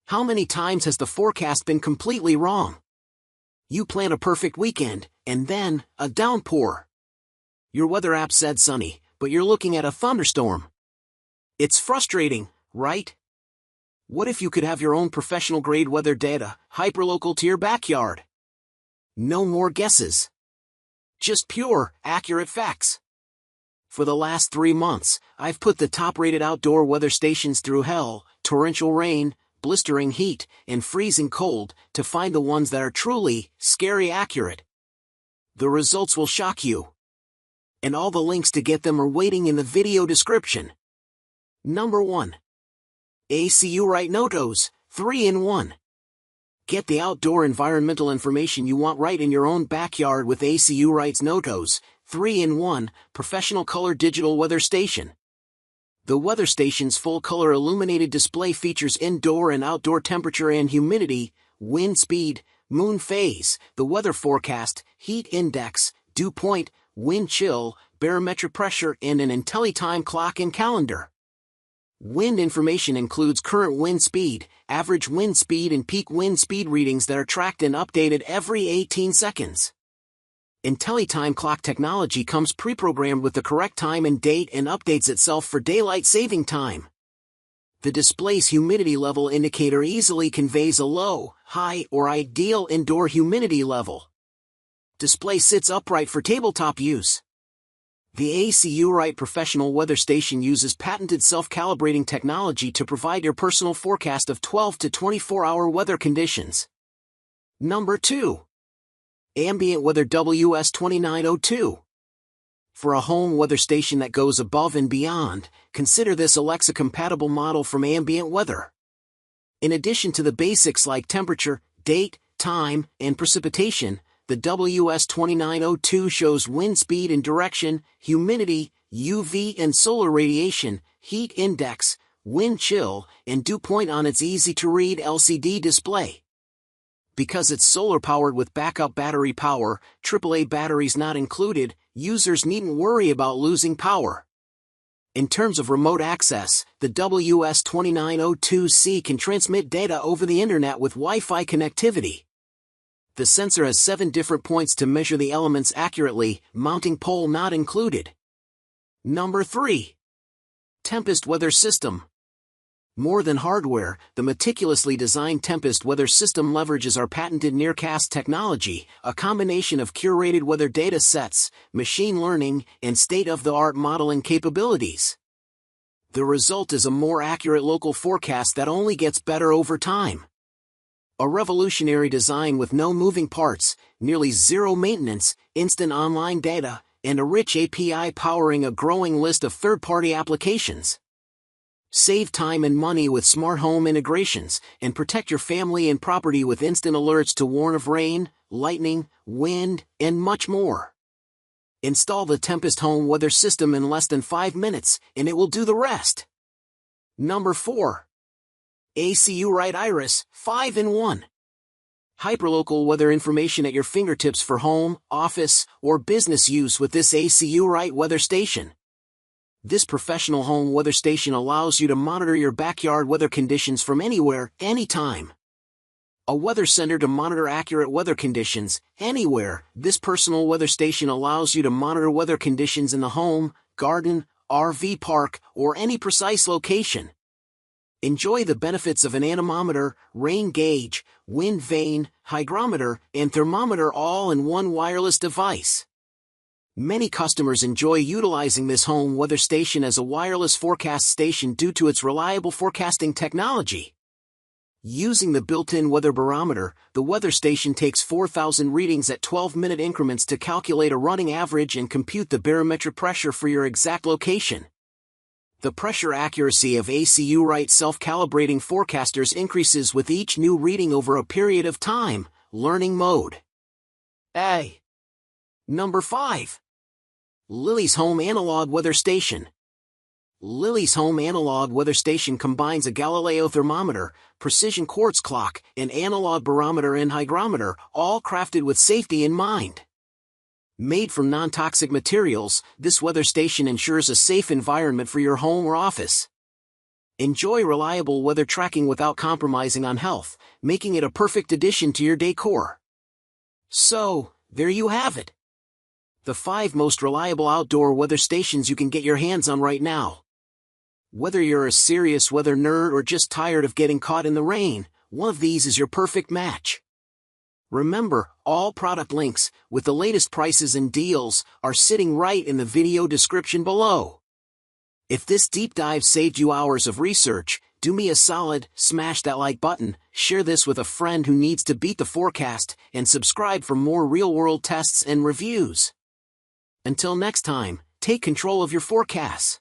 How many times has the forecast been completely wrong? You plan a perfect weekend, and then, a downpour. Your weather app said sunny, but you're looking at a thunderstorm. It's frustrating, right? What if you could have your own professional-grade weather data, hyperlocal to your backyard? No more guesses. Just pure, accurate facts. For the last 3 months, I've put the top-rated outdoor weather stations through hell, torrential rain, blistering heat, and freezing cold, to find the ones that are truly, scary accurate. The results will shock you. And all the links to get them are waiting in the video description. Number 1. AcuRite Notos, 3-in-1. Get the outdoor environmental information you want right in your own backyard with AcuRite's Notos, 3-in-1, professional color digital weather station. The weather station's full-color illuminated display features indoor and outdoor temperature and humidity, wind speed, moon phase, the weather forecast, heat index, dew point, wind chill, barometric pressure, and an IntelliTime clock and calendar. Wind information includes current wind speed, average wind speed, and peak wind speed readings that are tracked and updated every 18 seconds. IntelliTime clock technology comes pre-programmed with the correct time and date and updates itself for daylight saving time. The display's humidity level indicator easily conveys a low, high, or ideal indoor humidity level. Display sits upright for tabletop use. The AcuRite Professional Weather Station uses patented self-calibrating technology to provide your personal forecast of 12 to 24-hour weather conditions. Number 2. Ambient Weather WS2902. For a home weather station that goes above and beyond, consider this Alexa-compatible model from Ambient Weather. In addition to the basics like temperature, date, time, and precipitation, the WS2902 shows wind speed and direction, humidity, UV and solar radiation, heat index, wind chill, and dew point on its easy-to-read LCD display. Because it's solar-powered with backup battery power, AAA batteries not included, users needn't worry about losing power. In terms of remote access, the WS2902C can transmit data over the internet with Wi-Fi connectivity. The sensor has 7 different points to measure the elements accurately, mounting pole not included. Number 3. Tempest Weather System. More than hardware, the meticulously designed Tempest Weather System leverages our patented Nearcast technology, a combination of curated weather data sets, machine learning, and state-of-the-art modeling capabilities. The result is a more accurate local forecast that only gets better over time. A revolutionary design with no moving parts, nearly zero maintenance, instant online data, and a rich API powering a growing list of third-party applications. Save time and money with smart home integrations, and protect your family and property with instant alerts to warn of rain, lightning, wind, and much more. Install the Tempest Home Weather System in less than 5 minutes, and it will do the rest. Number 4. AcuRite Iris, 5-in-1. Hyperlocal weather information at your fingertips for home, office, or business use with this AcuRite weather station. This professional home weather station allows you to monitor your backyard weather conditions from anywhere, anytime. A weather center to monitor accurate weather conditions, anywhere. This personal weather station allows you to monitor weather conditions in the home, garden, RV park, or any precise location. Enjoy the benefits of an anemometer, rain gauge, wind vane, hygrometer, and thermometer all in one wireless device. Many customers enjoy utilizing this home weather station as a wireless forecast station due to its reliable forecasting technology. Using the built-in weather barometer, the weather station takes 4,000 readings at 12-minute increments to calculate a running average and compute the barometric pressure for your exact location. The pressure accuracy of AcuRite self-calibrating forecasters increases with each new reading over a period of time. Learning mode. Number 5. Lily's Home Analog Weather Station. Lily's Home Analog Weather Station combines a Galileo thermometer, precision quartz clock, an analog barometer and hygrometer, all crafted with safety in mind. Made from non-toxic materials, this weather station ensures a safe environment for your home or office. Enjoy reliable weather tracking without compromising on health, making it a perfect addition to your decor. So, there you have it. The 5 most reliable outdoor weather stations you can get your hands on right now. Whether you're a serious weather nerd or just tired of getting caught in the rain, one of these is your perfect match. Remember, all product links, with the latest prices and deals, are sitting right in the video description below. If this deep dive saved you hours of research, do me a solid, smash that like button, share this with a friend who needs to beat the forecast, and subscribe for more real-world tests and reviews. Until next time, take control of your forecasts.